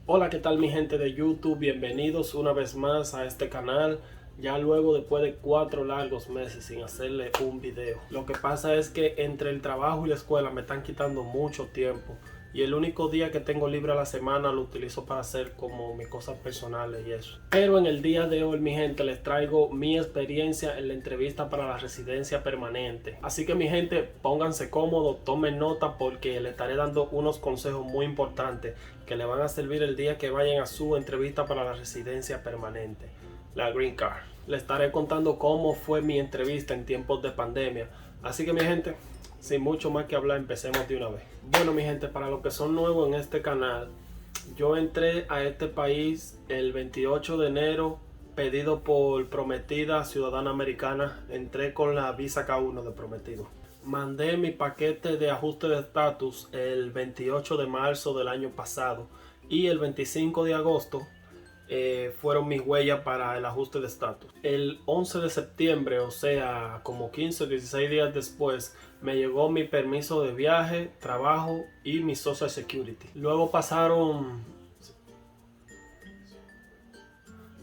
Hola, ¿qué tal mi gente de YouTube? Bienvenidos una vez más a este canal. Ya luego después de 4 largos meses sin hacerle un video. Lo que pasa es que entre el trabajo y la escuela me están quitando mucho tiempo. Y el único día que tengo libre a la semana lo utilizo para hacer como mis cosas personales y eso. Pero en el día de hoy, mi gente, les traigo mi experiencia en la entrevista para la residencia permanente. Así que mi gente, pónganse cómodos, tomen nota porque les estaré dando unos consejos muy importantes que le van a servir el día que vayan a su entrevista para la residencia permanente, la Green Card. Les estaré contando cómo fue mi entrevista en tiempos de pandemia. Así que mi gente, sin mucho más que hablar, empecemos de una vez. Bueno mi gente, para los que son nuevos en este canal, yo entré a este país el 28 de enero, pedido por prometida ciudadana americana. Entré con la visa K1 de prometido. Mandé mi paquete de ajuste de estatus el 28 de marzo del año pasado y el 25 de agosto fueron mis huellas para el ajuste de estatus. El 11 de septiembre, o sea, como 15 o 16 días después, me llegó mi permiso de viaje, trabajo y mi Social Security. Luego pasaron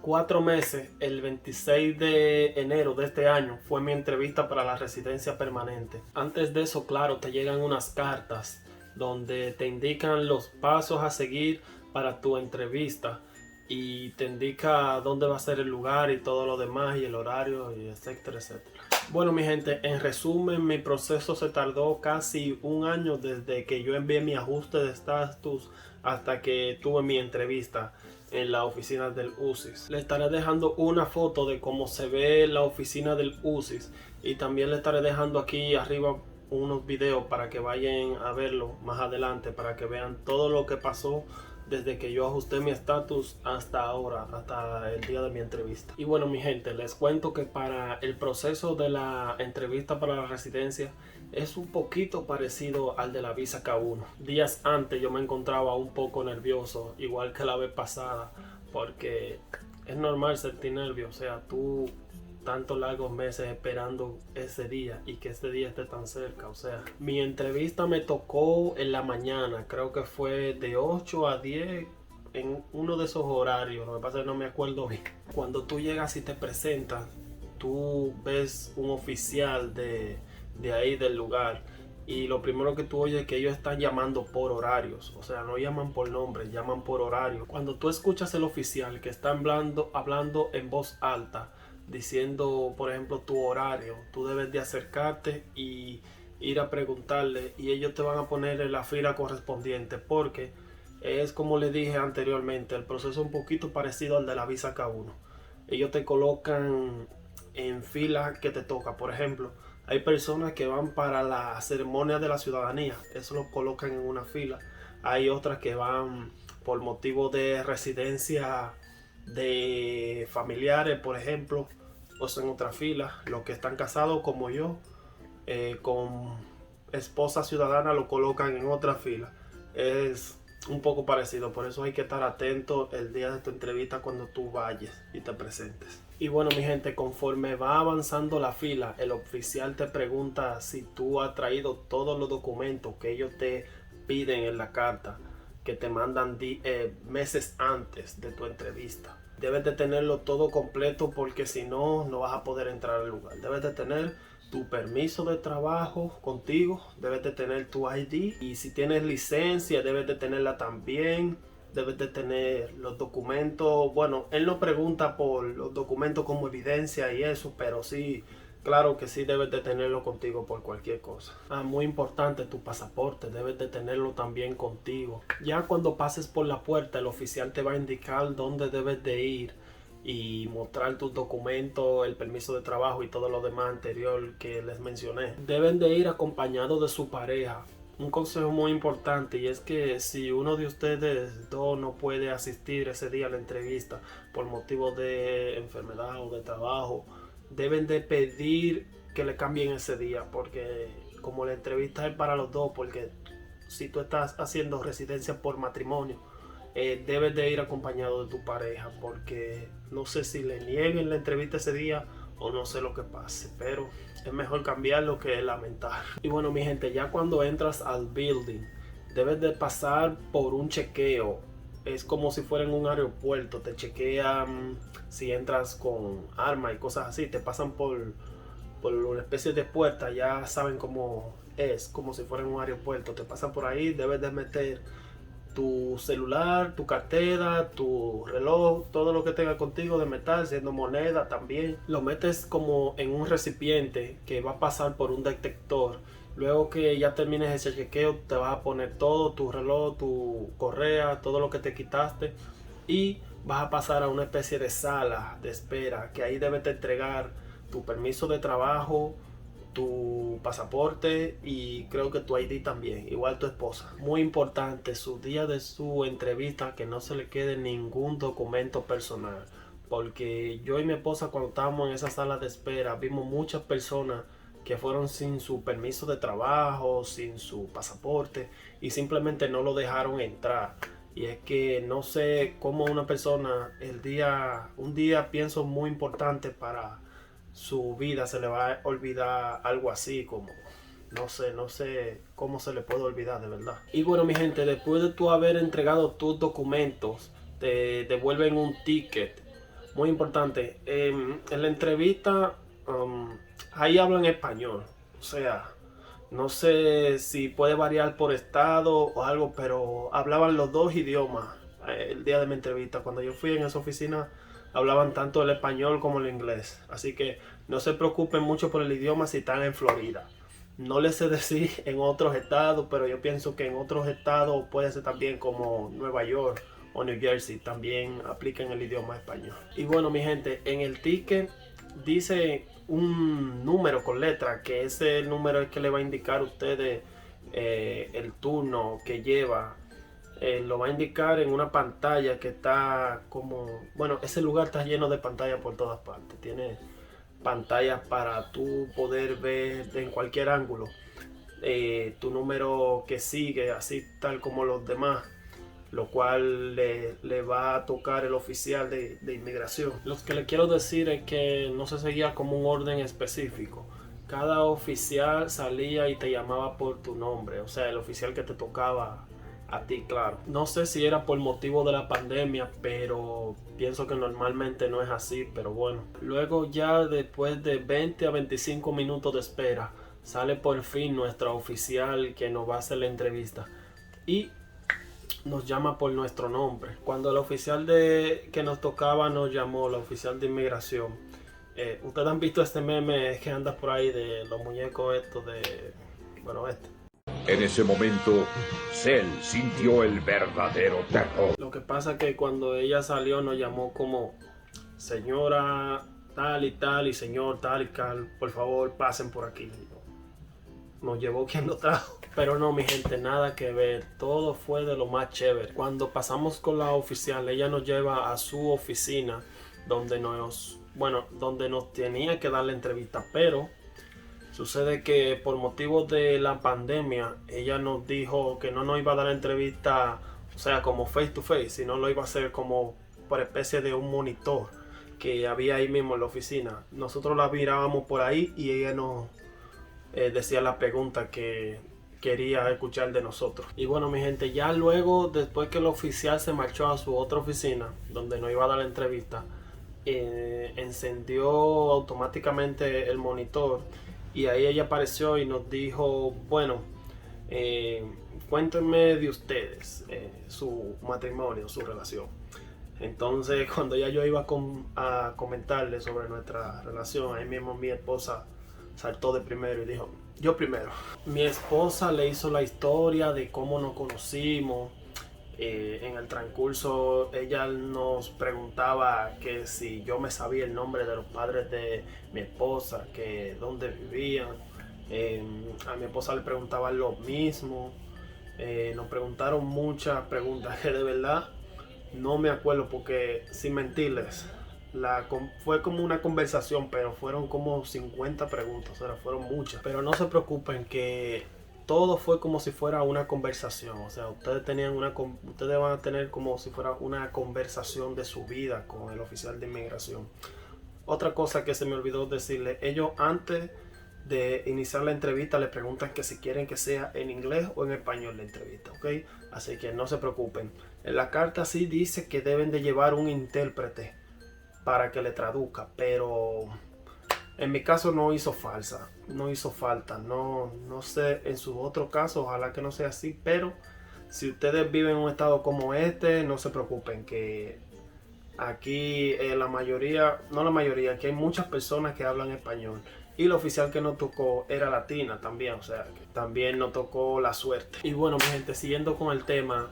4 meses. El 26 de enero de este año fue mi entrevista para la residencia permanente. Antes de eso, claro, te llegan unas cartas donde te indican los pasos a seguir para tu entrevista y te indica dónde va a ser el lugar y todo lo demás y el horario y etcétera, etcétera. Bueno mi gente, en resumen, mi proceso se tardó casi un año desde que yo envié mi ajuste de estatus hasta que tuve mi entrevista en la oficina del UCIS. Le estaré dejando una foto de cómo se ve la oficina del UCIS y también le estaré dejando aquí arriba unos videos para que vayan a verlo más adelante, para que vean todo lo que pasó desde que yo ajusté mi estatus hasta ahora, hasta el día de mi entrevista. Y bueno mi gente, les cuento que para el proceso de la entrevista para la residencia es un poquito parecido al de la visa K1. Días antes yo me encontraba un poco nervioso, igual que la vez pasada, porque es normal sentir nervios. O sea, tú tantos largos meses esperando ese día y que este día esté tan cerca. O sea, mi entrevista me tocó en la mañana, creo que fue de 8 a 10 en uno de esos horarios. Lo que pasa es que no me acuerdo bien. Cuando tú llegas y te presentas, tú ves un oficial de ahí del lugar y lo primero que tú oyes es que ellos están llamando por horarios. O sea, no llaman por nombre, llaman por horario. Cuando tú escuchas el oficial que está hablando en voz alta, diciendo por ejemplo tu horario, tú debes de acercarte y ir a preguntarle y ellos te van a poner en la fila correspondiente, porque es como les dije anteriormente, el proceso es un poquito parecido al de la visa K1. Ellos te colocan en fila que te toca. Por ejemplo, hay personas que van para la ceremonia de la ciudadanía, eso lo colocan en una fila. Hay otras que van por motivo de residencia de familiares, por ejemplo, o sea, en otra fila. Los que están casados como yo, con esposa ciudadana, lo colocan en otra fila. Es un poco parecido, por eso hay que estar atento el día de tu entrevista cuando tú vayas y te presentes. Y bueno mi gente, conforme va avanzando la fila, el oficial te pregunta si tú has traído todos los documentos que ellos te piden en la carta que te mandan meses antes de tu entrevista. Debes de tenerlo todo completo, porque si no, no vas a poder entrar al lugar. Debes de tener tu permiso de trabajo contigo, debes de tener tu ID, y si tienes licencia debes de tenerla también. Debes de tener los documentos. Bueno, él no pregunta por los documentos como evidencia y eso, pero sí, claro que sí debes de tenerlo contigo por cualquier cosa. Muy importante, tu pasaporte, debes de tenerlo también contigo. Ya cuando pases por la puerta, el oficial te va a indicar dónde debes de ir y mostrar tus documentos, el permiso de trabajo y todo lo demás anterior que les mencioné. Deben de ir acompañados de su pareja. Un consejo muy importante, y es que si uno de ustedes dos no puede asistir ese día a la entrevista por motivo de enfermedad o de trabajo, deben de pedir que le cambien ese día, porque como la entrevista es para los dos, porque si tú estás haciendo residencia por matrimonio, debes de ir acompañado de tu pareja, porque no sé si le nieguen la entrevista ese día o no sé lo que pase, pero es mejor cambiarlo que lamentar. Y bueno mi gente, ya cuando entras al building debes de pasar por un chequeo es como si fuera en un aeropuerto, te chequean si entras con armas y cosas así, te pasan por una especie de puerta, ya saben cómo es, como si fuera en un aeropuerto, te pasan por ahí, debes de meter tu celular, tu cartera, tu reloj, todo lo que tenga contigo de metal, siendo moneda también. Lo metes como en un recipiente que va a pasar por un detector. Luego que ya termines ese chequeo, te vas a poner todo, tu reloj, tu correa, todo lo que te quitaste, y vas a pasar a una especie de sala de espera, que ahí debes de entregar tu permiso de trabajo, tu pasaporte y creo que tu ID también, igual tu esposa. Muy importante, su día de su entrevista, que no se le quede ningún documento personal, porque yo y mi esposa, cuando estábamos en esa sala de espera, vimos muchas personas que fueron sin su permiso de trabajo, sin su pasaporte, y simplemente no lo dejaron entrar. Y es que no sé cómo una persona un día pienso muy importante para su vida, se le va a olvidar algo así, como no sé cómo se le puede olvidar, de verdad. Y bueno, mi gente, después de tú haber entregado tus documentos, te devuelven un ticket. Muy importante, en la entrevista ahí hablan español, o sea, no sé si puede variar por estado o algo, pero hablaban los dos idiomas el día de mi entrevista. Cuando yo fui en esa oficina, hablaban tanto el español como el inglés. Así que no se preocupen mucho por el idioma si están en Florida. No les sé decir en otros estados, pero yo pienso que en otros estados puede ser también, como Nueva York o New Jersey, también aplican el idioma español. Y bueno, mi gente, en el ticket dice un número con letra, que ese número es que le va a indicar a ustedes el turno que lleva. Lo va a indicar en una pantalla que está como, bueno, ese lugar está lleno de pantallas por todas partes. Tiene pantallas para tú poder ver en cualquier ángulo tu número que sigue, así tal como los demás, lo cual le va a tocar el oficial de inmigración. Lo que le quiero decir es que no se seguía como un orden específico. Cada oficial salía y te llamaba por tu nombre, o sea, el oficial que te tocaba a ti, claro. No sé si era por motivo de la pandemia, pero pienso que normalmente no es así, pero bueno. Luego, ya después de 20 a 25 minutos de espera, sale por fin nuestra oficial que nos va a hacer la entrevista y nos llama por nuestro nombre. Cuando el oficial que nos tocaba nos llamó, la oficial de inmigración, ustedes han visto este meme que anda por ahí de los muñecos estos de, bueno, En ese momento, Cell sintió el verdadero terror. Lo que pasa es que cuando ella salió nos llamó como señora tal y señor tal y tal, por favor pasen por aquí. Nos llevó quien lo trajo. Pero no, mi gente, nada que ver. Todo fue de lo más chévere. Cuando pasamos con la oficial, ella nos lleva a su oficina donde donde nos tenía que dar la entrevista. Pero sucede que por motivos de la pandemia, ella nos dijo que no nos iba a dar la entrevista, o sea, como face to face, sino lo iba a hacer como por especie de un monitor que había ahí mismo en la oficina. Nosotros la mirábamos por ahí y ella nos decía la pregunta que quería escuchar de nosotros. Y bueno, mi gente, ya luego, después que el oficial se marchó a su otra oficina donde nos iba a dar la entrevista, encendió automáticamente el monitor y ahí ella apareció y nos dijo, bueno, cuéntenme de ustedes, su matrimonio, su relación. Entonces, cuando ya yo iba a comentarle sobre nuestra relación, ahí mismo mi esposa saltó de primero y dijo, yo primero. Mi esposa le hizo la historia de cómo nos conocimos. En el transcurso ella nos preguntaba que si yo me sabía el nombre de los padres de mi esposa, que dónde vivían. A mi esposa le preguntaban lo mismo. Nos preguntaron muchas preguntas que de verdad no me acuerdo, porque sin mentirles, fue como una conversación, pero fueron como 50 preguntas, o sea, fueron muchas. Pero no se preocupen, que todo fue como si fuera una conversación. O sea, ustedes van a tener como si fuera una conversación de su vida con el oficial de inmigración. Otra cosa que se me olvidó decirle, ellos antes de iniciar la entrevista le preguntan que si quieren que sea en inglés o en español la entrevista, ¿ok? Así que no se preocupen. En la carta sí dice que deben de llevar un intérprete para que le traduzca, pero en mi caso no hizo falta. No sé en su otro caso, ojalá que no sea así, pero si ustedes viven en un estado como este, no se preocupen que aquí aquí hay muchas personas que hablan español. Y la oficial que nos tocó era latina también, o sea, que también nos tocó la suerte. Y bueno, mi gente, siguiendo con el tema,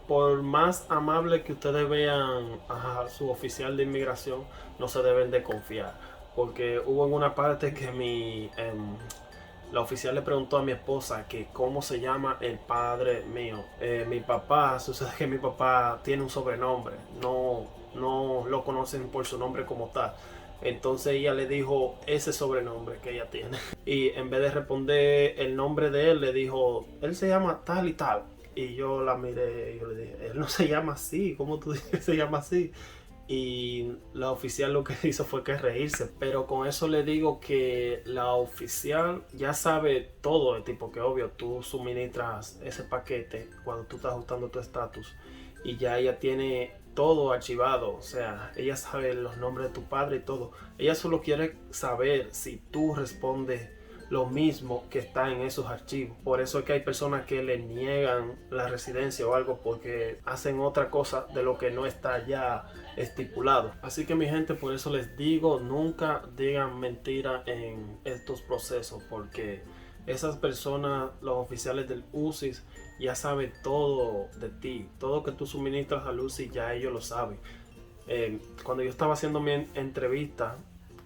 por más amable que ustedes vean a su oficial de inmigración, no se deben de confiar. Porque hubo en una parte que la oficial le preguntó a mi esposa que cómo se llama el padre mío. Mi papá, sucede que mi papá tiene un sobrenombre, no lo conocen por su nombre como tal. Entonces ella le dijo ese sobrenombre que ella tiene. Y en vez de responder el nombre de él, le dijo, él se llama tal y tal. Y yo la miré y yo le dije, él no se llama así, ¿cómo tú dices que se llama así? Y la oficial lo que hizo fue que reírse. Pero con eso le digo que la oficial ya sabe todo de ti, porque obvio tú suministras ese paquete cuando tú estás ajustando tu estatus y ya ella tiene todo archivado, o sea, ella sabe los nombres de tu padre y todo. Ella solo quiere saber si tú respondes lo mismo que está en esos archivos. Por eso es que hay personas que le niegan la residencia o algo porque hacen otra cosa de lo que no está ya estipulado. Así que mi gente, por eso les digo, nunca digan mentira en estos procesos, porque esas personas, los oficiales del UCIS, ya saben todo de ti, todo que tú suministras al UCIS ya ellos lo saben. Cuando yo estaba haciendo mi entrevista,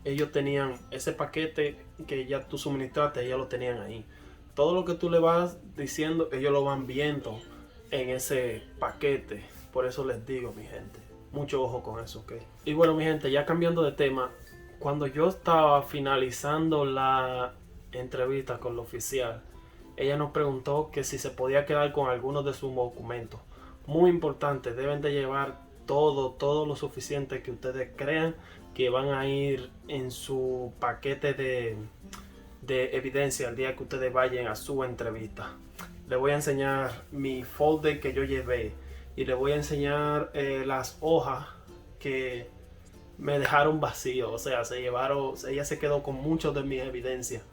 ellos tenían ese paquete que ya tú suministraste, ellos lo tenían ahí. Todo lo que tú le vas diciendo, ellos lo van viendo en ese paquete. Por eso les digo, mi gente, mucho ojo con eso, ¿ok? Y bueno, mi gente, ya cambiando de tema, cuando yo estaba finalizando la entrevista con la oficial, ella nos preguntó que si se podía quedar con algunos de sus documentos. Muy importante, deben de llevar todo lo suficiente que ustedes crean que van a ir en su paquete de evidencia el día que ustedes vayan a su entrevista. Les voy a enseñar mi folder que yo llevé y les voy a enseñar las hojas que me dejaron vacío, o sea, ella se quedó con muchos de mis evidencias.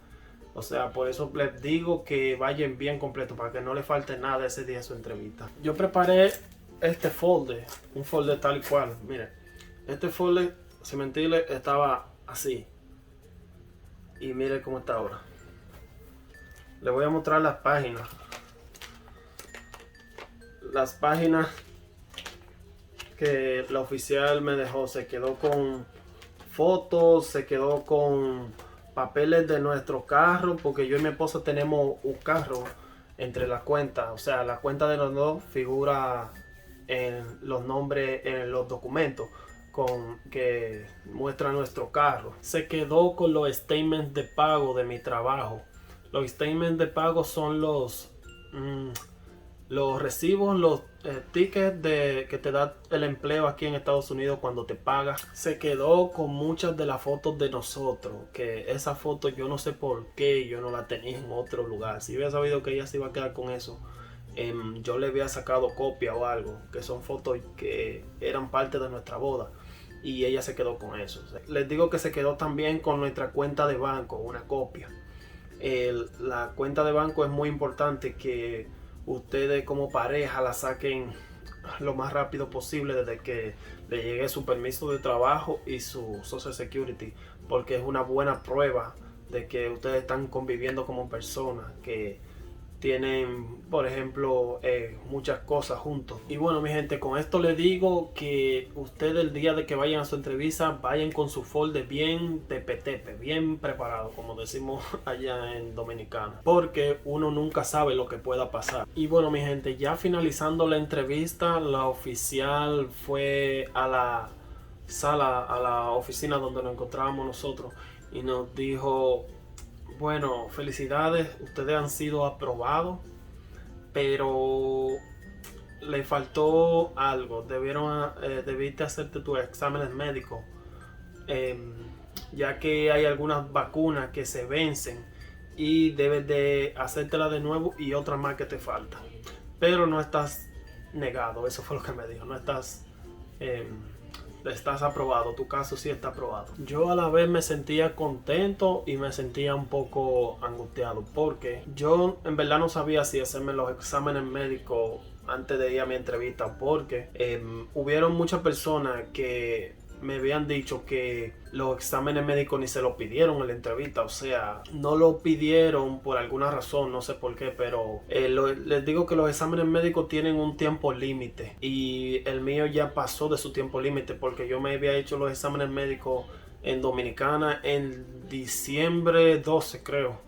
O sea, por eso les digo que vayan bien completo para que no le falte nada ese día de su entrevista. Yo preparé este folder, un folder tal y cual. Miren, este folder, sin mentirle, estaba así. Y mire cómo está ahora. Les voy a mostrar las páginas. Las páginas que la oficial me dejó, se quedó con fotos, se quedó con papeles de nuestro carro, porque yo y mi esposa tenemos un carro entre las cuentas, o sea, la cuenta de los dos figura en los nombres en los documentos con que muestra nuestro carro. Se quedó con los statements de pago de mi trabajo. Los statements de pago son los recibos, los tickets que te da el empleo aquí en Estados Unidos cuando te pagas. Se quedó con muchas de las fotos de nosotros, que esa foto yo no sé por qué yo no la tenía en otro lugar. Si hubiera sabido que ella se iba a quedar con eso, yo le había sacado copia o algo, que son fotos que eran parte de nuestra boda y ella se quedó con eso. O sea, les digo que se quedó también con nuestra cuenta de banco, una copia. La cuenta de banco es muy importante que ustedes como pareja la saquen lo más rápido posible desde que le llegue su permiso de trabajo y su Social Security, porque es una buena prueba de que ustedes están conviviendo como personas que tienen, por ejemplo, muchas cosas juntos. Y bueno, mi gente, con esto les digo que ustedes el día de que vayan a su entrevista vayan con su folder bien tepe-tepe, bien preparado, como decimos allá en Dominicana, porque uno nunca sabe lo que pueda pasar. Y bueno, mi gente, ya finalizando la entrevista, la oficial fue a la sala, a la oficina donde nos encontrábamos nosotros y nos dijo: bueno, felicidades, ustedes han sido aprobados, pero le faltó algo. Debiste hacerte tus exámenes médicos. ya que hay algunas vacunas que se vencen y debes de hacértela de nuevo y otras más que te faltan. Pero no estás negado, eso fue lo que me dijo, no estás, estás aprobado, tu caso sí está aprobado. Yo a la vez me sentía contento y me sentía un poco angustiado, porque yo en verdad no sabía si hacerme los exámenes médicos antes de ir a mi entrevista, porque hubieron muchas personas que me habían dicho que los exámenes médicos ni se lo pidieron en la entrevista, o sea, no lo pidieron por alguna razón, no sé por qué, pero les digo que los exámenes médicos tienen un tiempo límite y el mío ya pasó de su tiempo límite, porque yo me había hecho los exámenes médicos en Dominicana en diciembre 12 creo,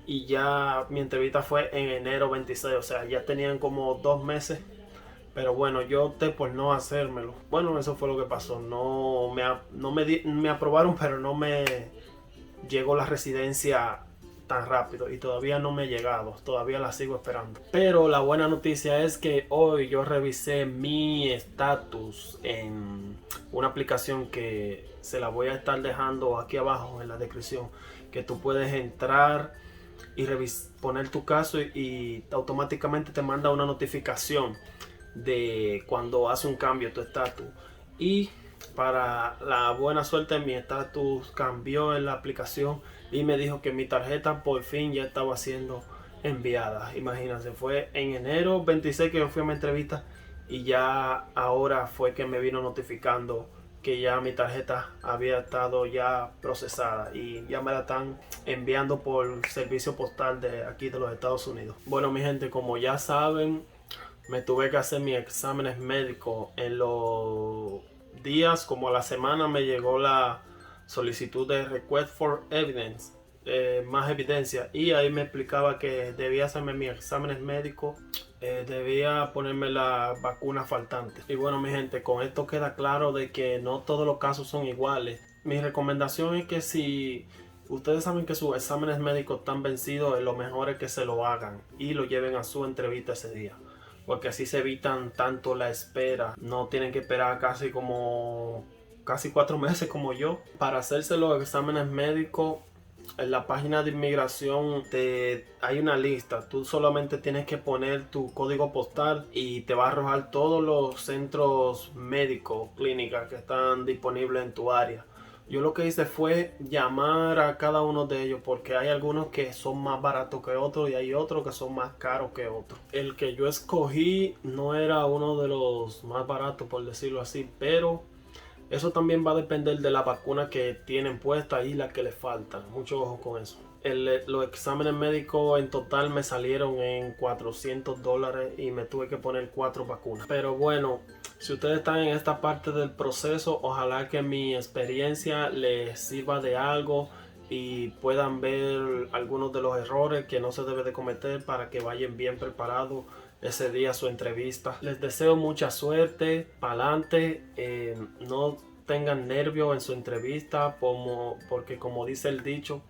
y ya mi entrevista fue en enero 26, o sea, ya tenían como 2 meses. Pero bueno, yo opté por no hacérmelo. Bueno, eso fue lo que pasó. No me aprobaron, pero no me llegó la residencia tan rápido. Y todavía no me ha llegado. Todavía la sigo esperando. Pero la buena noticia es que hoy yo revisé mi estatus en una aplicación que se la voy a estar dejando aquí abajo en la descripción. Que tú puedes entrar y poner tu caso y automáticamente te manda una notificación de cuando hace un cambio tu estatus. Y para la buena suerte, mi estatus cambió en la aplicación y me dijo que mi tarjeta por fin ya estaba siendo enviada. Imagínense, fue en enero 26 que yo fui a mi entrevista y ya ahora fue que me vino notificando que ya mi tarjeta había estado ya procesada y ya me la están enviando por servicio postal de aquí de los Estados Unidos. Bueno, mi gente, como ya saben, me tuve que hacer mis exámenes médicos en los días, como a la semana me llegó la solicitud de Request for Evidence, más evidencia, y ahí me explicaba que debía hacerme mis exámenes médicos, debía ponerme las vacunas faltantes. Y bueno, mi gente, con esto queda claro de que no todos los casos son iguales. Mi recomendación es que si ustedes saben que sus exámenes médicos están vencidos, lo mejor es que se lo hagan y lo lleven a su entrevista ese día, porque así se evitan tanto la espera. No tienen que esperar casi 4 meses como yo para hacerse los exámenes médicos. En la página de inmigración hay una lista. Tú solamente tienes que poner tu código postal y te va a arrojar todos los centros médicos, clínicas que están disponibles en tu área. Yo lo que hice fue llamar a cada uno de ellos, porque hay algunos que son más baratos que otros y hay otros que son más caros que otros. El que yo escogí no era uno de los más baratos, por decirlo así, pero eso también va a depender de la vacuna que tienen puesta y la que les faltan. Mucho ojo con eso. Los exámenes médicos en total me salieron en $400 y me tuve que poner 4 vacunas. Pero bueno, si ustedes están en esta parte del proceso, ojalá que mi experiencia les sirva de algo y puedan ver algunos de los errores que no se debe de cometer para que vayan bien preparados ese día a su entrevista. Les deseo mucha suerte, pa'lante, no tengan nervios en su entrevista, porque como dice el dicho,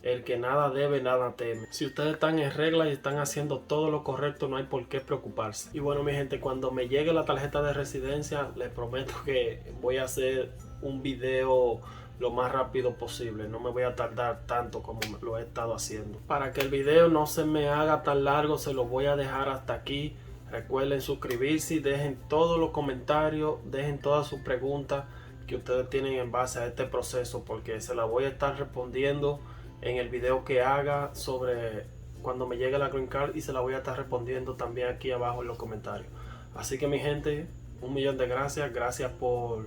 el que nada debe, nada teme. Si ustedes están en regla y están haciendo todo lo correcto, no hay por qué preocuparse. Y bueno, mi gente, cuando me llegue la tarjeta de residencia, les prometo que voy a hacer un video lo más rápido posible. No me voy a tardar tanto como lo he estado haciendo. Para que el video no se me haga tan largo, se lo voy a dejar hasta aquí. Recuerden suscribirse y dejen todos los comentarios, dejen todas sus preguntas que ustedes tienen en base a este proceso, porque se las voy a estar respondiendo en el video que haga sobre cuando me llegue la Green Card, y se la voy a estar respondiendo también aquí abajo en los comentarios. Así que mi gente, 1.000.000 de gracias. Gracias por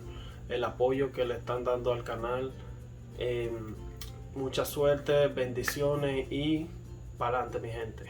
el apoyo que le están dando al canal. Mucha suerte, bendiciones y para adelante, mi gente.